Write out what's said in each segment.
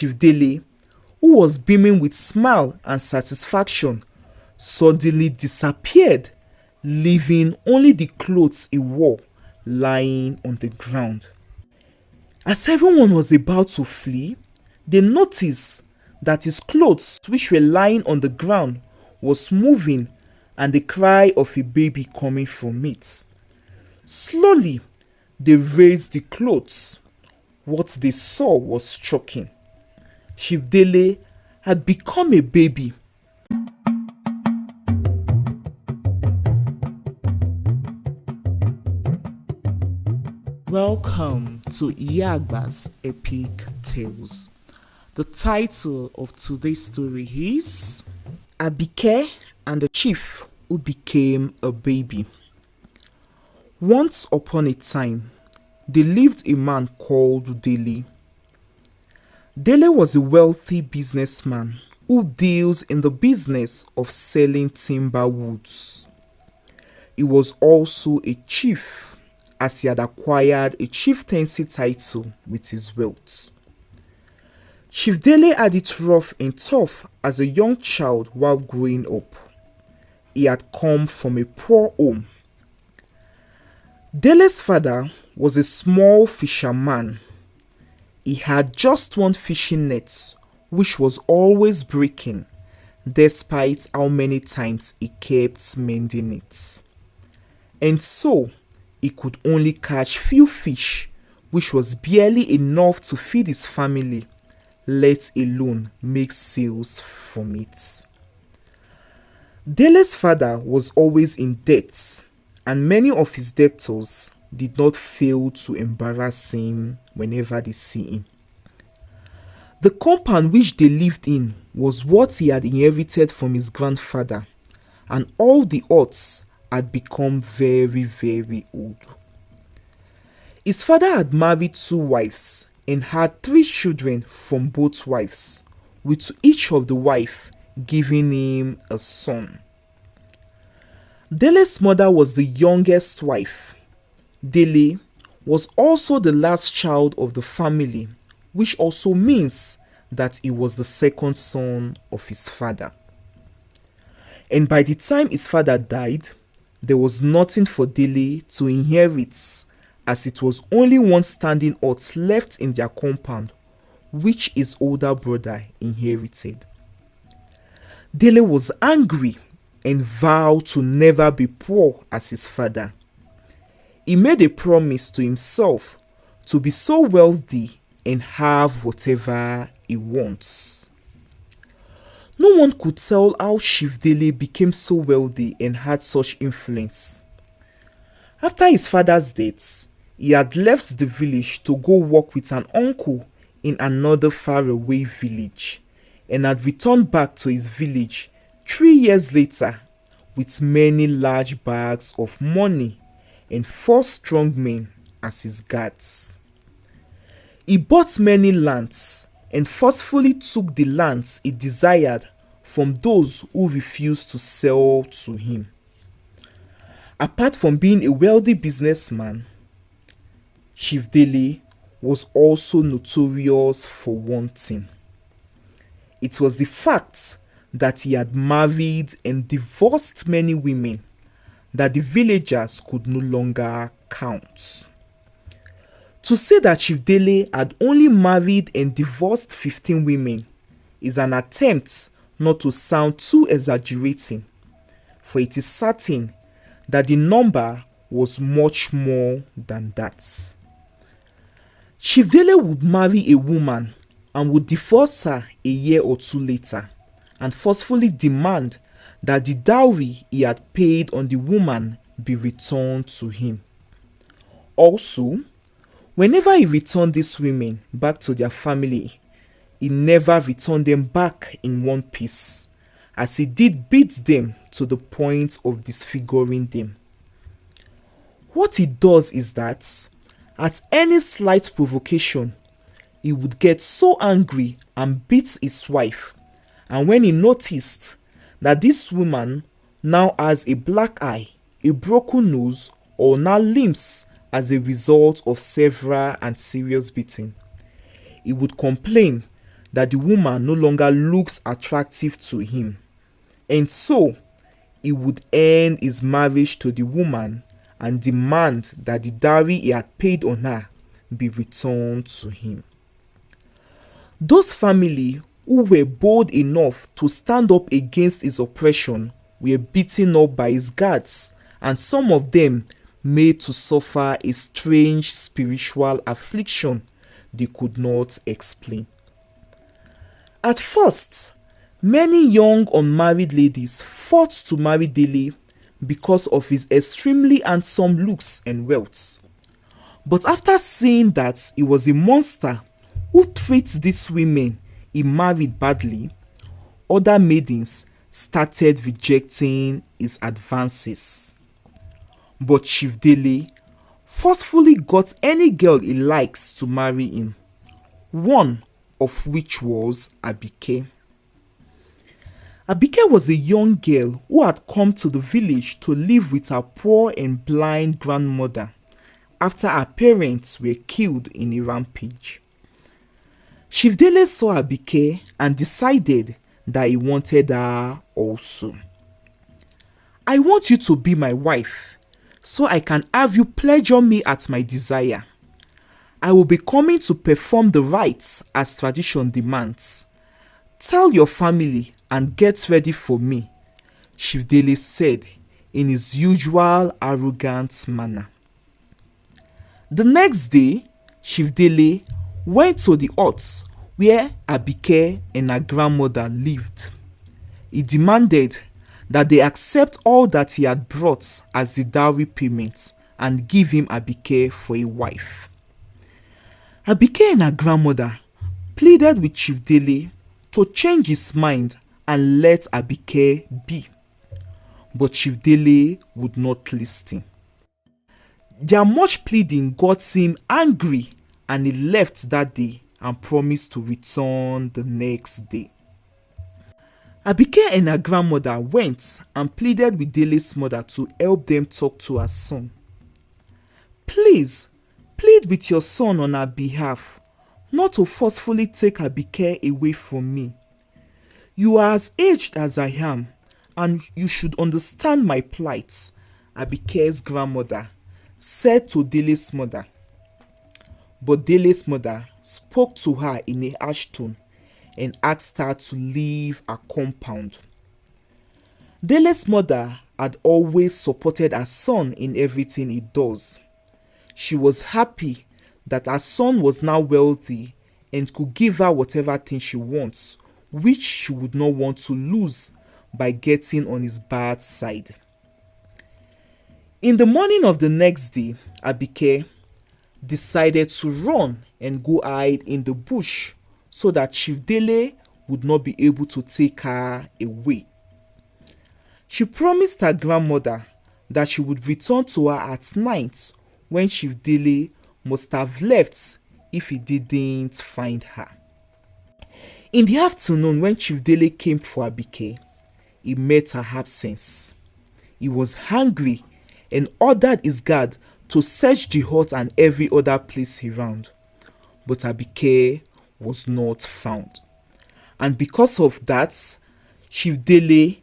Chief Dele, who was beaming with smile and satisfaction, suddenly disappeared, leaving only the clothes he wore lying on the ground. As everyone was about to flee, they noticed that his clothes, which were lying on the ground, was moving and the cry of a baby coming from it. Slowly, they raised the clothes. What they saw was shocking. Chief Dele had become a baby. Welcome to Iyagba's Epic Tales. The title of today's story is ABIKE and the Chief Who Became a Baby. Once upon a time, there lived a man called Dele. Dele was a wealthy businessman who deals in the business of selling timber woods. He was also a chief, as he had acquired a chieftaincy title with his wealth. Chief Dele had it rough and tough as a young child while growing up. He had come from a poor home. Dele's father was a small fisherman. He had just one fishing net, which was always breaking, despite how many times he kept mending it. And so, he could only catch few fish, which was barely enough to feed his family, let alone make sales from it. Dele's father was always in debt, and many of his debtors did not fail to embarrass him whenever they see him. The compound which they lived in was what he had inherited from his grandfather, and all the huts had become very, very old. His father had married 2 wives and had 3 children from both wives, with each of the wife giving him a son. Dele's mother was the youngest wife. Dele was also the last child of the family, which also means that he was the second son of his father. And by the time his father died, there was nothing for Dele to inherit, as it was only one standing hut left in their compound, which his older brother inherited. Dele was angry and vowed to never be poor as his father. He made a promise to himself to be so wealthy and have whatever he wants. No one could tell how Chief Dele became so wealthy and had such influence. After his father's death, he had left the village to go work with an uncle in another faraway village, and had returned back to his village 3 years later with many large bags of money and 4 strong men as his guards. He bought many lands and forcefully took the lands he desired from those who refused to sell to him. Apart from being a wealthy businessman, Chief Dele was also notorious for one thing. It was the fact that he had married and divorced many women that the villagers could no longer count. To say that Chief Dele had only married and divorced 15 women is an attempt not to sound too exaggerating, for it is certain that the number was much more than that. Chief Dele would marry a woman and would divorce her a year or 2 later and forcefully demand that the dowry he had paid on the woman be returned to him. Also, whenever he returned these women back to their family, he never returned them back in one piece, as he did beat them to the point of disfiguring them. What he does is that, at any slight provocation, he would get so angry and beat his wife, and when he noticed that this woman now has a black eye, a broken nose, or now limbs as a result of several and serious beating, he would complain that the woman no longer looks attractive to him, and so he would end his marriage to the woman and demand that the dowry he had paid on her be returned to him. Those family who were bold enough to stand up against his oppression were beaten up by his guards, and some of them made to suffer a strange spiritual affliction they could not explain. At first, many young unmarried ladies fought to marry Dele because of his extremely handsome looks and wealth. But after seeing that he was a monster who treats these women he married badly, other maidens started rejecting his advances. But Chief Dele forcefully got any girl he likes to marry him, one of which was ABIKE. ABIKE was a young girl who had come to the village to live with her poor and blind grandmother after her parents were killed in a rampage. Chief Dele saw ABIKE and decided that he wanted her also. "I want you to be my wife, so I can have you pleasure me at my desire. I will be coming to perform the rites as tradition demands. Tell your family and get ready for me," Chief Dele said in his usual arrogant manner. The next day, Chief Dele went to the hut where ABIKE and her grandmother lived. He demanded that they accept all that he had brought as the dowry payment and give him ABIKE for a wife. ABIKE and her grandmother pleaded with Chief Dele to change his mind and let ABIKE be, but Chief Dele would not listen. Their much pleading got him angry, and he left that day and promised to return the next day. ABIKE and her grandmother went and pleaded with Dele's mother to help them talk to her son. "Please, plead with your son on our behalf, not to forcefully take ABIKE away from me. You are as aged as I am, and you should understand my plight," ABIKE's grandmother said to Dele's mother. But Dele's mother spoke to her in a harsh tone and asked her to leave her compound. Dele's mother had always supported her son in everything he does. She was happy that her son was now wealthy and could give her whatever thing she wants, which she would not want to lose by getting on his bad side. In the morning of the next day, ABIKE decided to run and go hide in the bush so that Chief Dele would not be able to take her away. She promised her grandmother that she would return to her at night when Chief Dele must have left if he didn't find her. In the afternoon, when Chief Dele came for ABIKE, he met her absence. He was angry and ordered his guard to search the hut and every other place around, but ABIKE was not found. And because of that, Chief Dele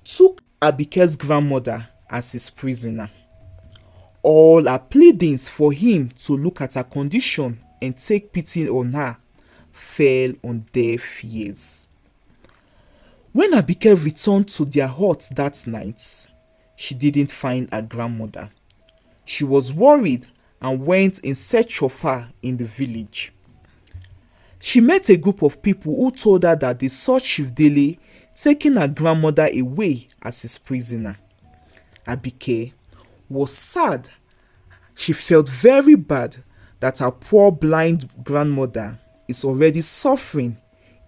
took ABIKE's grandmother as his prisoner. All her pleadings for him to look at her condition and take pity on her fell on deaf ears. When ABIKE returned to their hut that night, she didn't find her grandmother. She was worried and went in search of her in the village. She met a group of people who told her that they saw Chief Dele taking her grandmother away as his prisoner. ABIKE was sad. She felt very bad that her poor blind grandmother is already suffering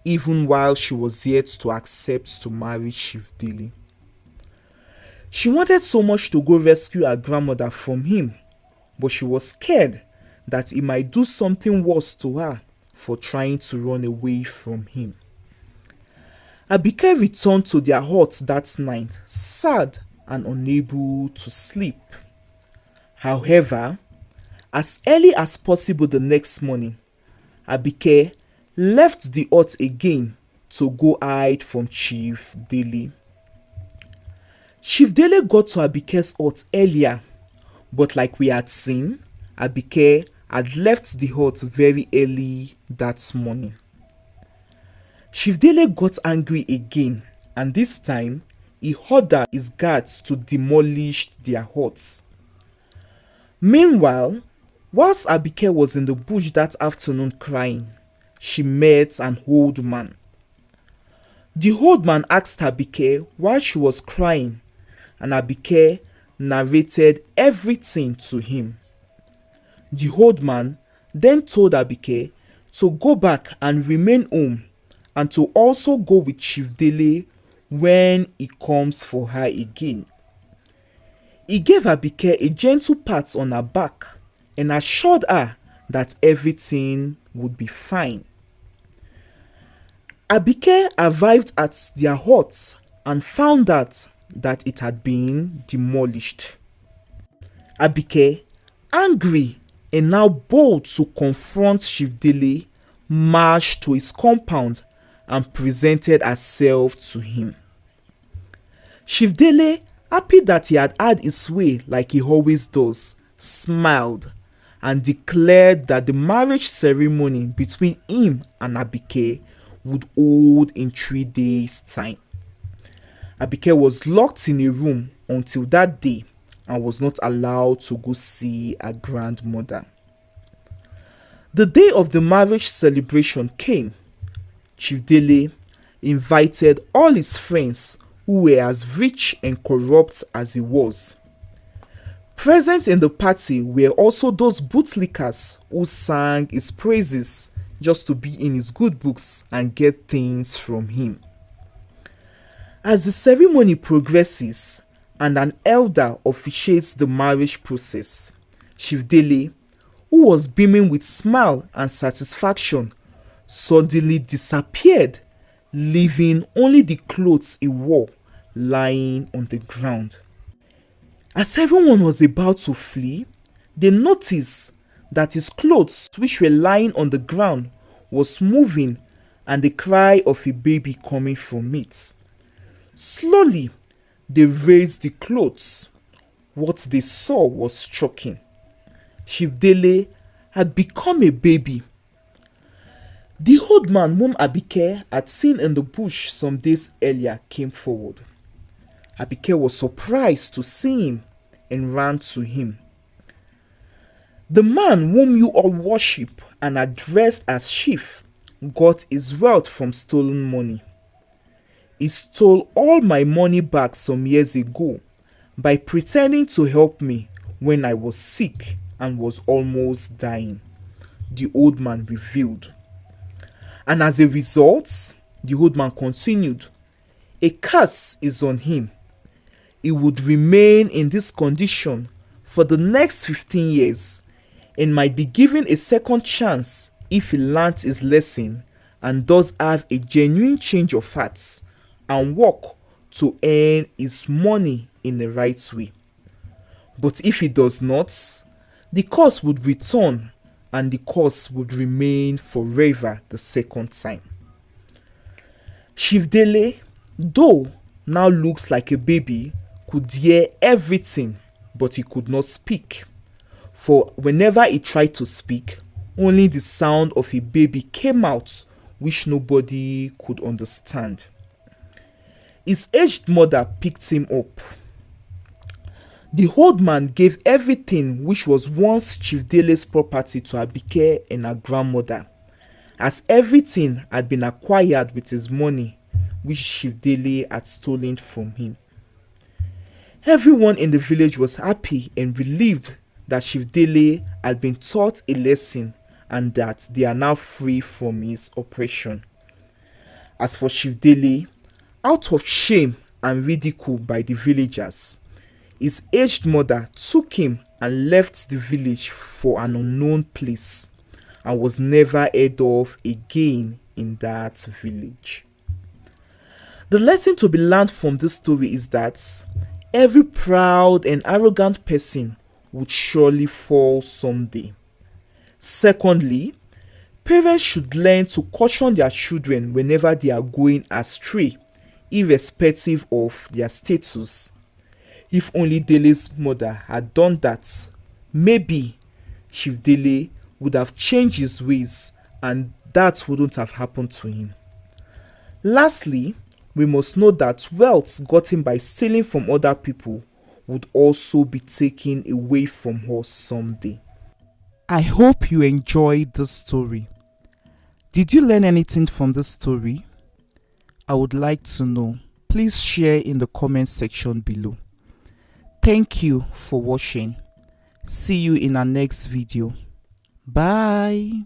even while she was yet to accept to marry Chief Dele. She wanted so much to go rescue her grandmother from him, but she was scared that he might do something worse to her for trying to run away from him. ABIKE returned to their hut that night, sad and unable to sleep. However, as early as possible the next morning, ABIKE left the hut again to go hide from Chief Dele. Chief Dele got to Abike's hut earlier, but like we had seen, Abike had left the hut very early that morning. Chief Dele got angry again, and this time he ordered his guards to demolish their huts. Meanwhile, whilst Abike was in the bush that afternoon crying, she met an old man. The old man asked Abike why she was crying, and Abike narrated everything to him. The old man then told Abike to go back and remain home, and to also go with Chief Dele when he comes for her again. He gave Abike a gentle pat on her back and assured her that everything would be fine. Abike arrived at their hut and found out that it had been demolished. Abike, angry and now bold to confront Chief Dele, marched to his compound and presented herself to him. Chief Dele, happy that he had had his way like he always does, smiled and declared that the marriage ceremony between him and Abike would hold in 3 days' time. Abike was locked in a room until that day and was not allowed to go see her grandmother. The day of the marriage celebration came. Chief Dele invited all his friends who were as rich and corrupt as he was. Present in the party were also those bootlickers who sang his praises just to be in his good books and get things from him. As the ceremony progresses and an elder officiates the marriage process, Chief Dele, who was beaming with smile and satisfaction, suddenly disappeared, leaving only the clothes he wore lying on the ground. As everyone was about to flee, they noticed that his clothes, which were lying on the ground, was moving and the cry of a baby coming from it. Slowly, they raised the clothes. What they saw was shocking. Chief Dele had become a baby. The old man whom Abike had seen in the bush some days earlier came forward. Abike was surprised to see him and ran to him. The man whom you all worship and addressed as chief got his wealth from stolen money. He stole all my money back some years ago by pretending to help me when I was sick and was almost dying, the old man revealed. And as a result, the old man continued, a curse is on him. He would remain in this condition for the next 15 years and might be given a second chance if he learns his lesson and does have a genuine change of heart and work to earn his money in the right way. But if he does not, the curse would return and the curse would remain forever the second time. Chief Dele, though now looks like a baby, could hear everything, but he could not speak. For whenever he tried to speak, only the sound of a baby came out, which nobody could understand. His aged mother picked him up. The old man gave everything which was once Chief Dele's property to Abike and her grandmother, as everything had been acquired with his money which Chief Dele had stolen from him. Everyone in the village was happy and relieved that Chief Dele had been taught a lesson and that they are now free from his oppression. As for Chief Dele, out of shame and ridicule by the villagers, his aged mother took him and left the village for an unknown place and was never heard of again in that village. The lesson to be learned from this story is that every proud and arrogant person would surely fall someday. Secondly, Parents should learn to caution their children whenever they are going astray, irrespective of their status. If only Dele's mother had done that, maybe Chief Dele would have changed his ways and that wouldn't have happened to him. Lastly, we must know that wealth gotten by stealing from other people would also be taken away from us someday. I hope you enjoyed this story. Did you learn anything from this story? I would like to know. Please share in the comment section below. Thank you for watching. See you in our next video. Bye.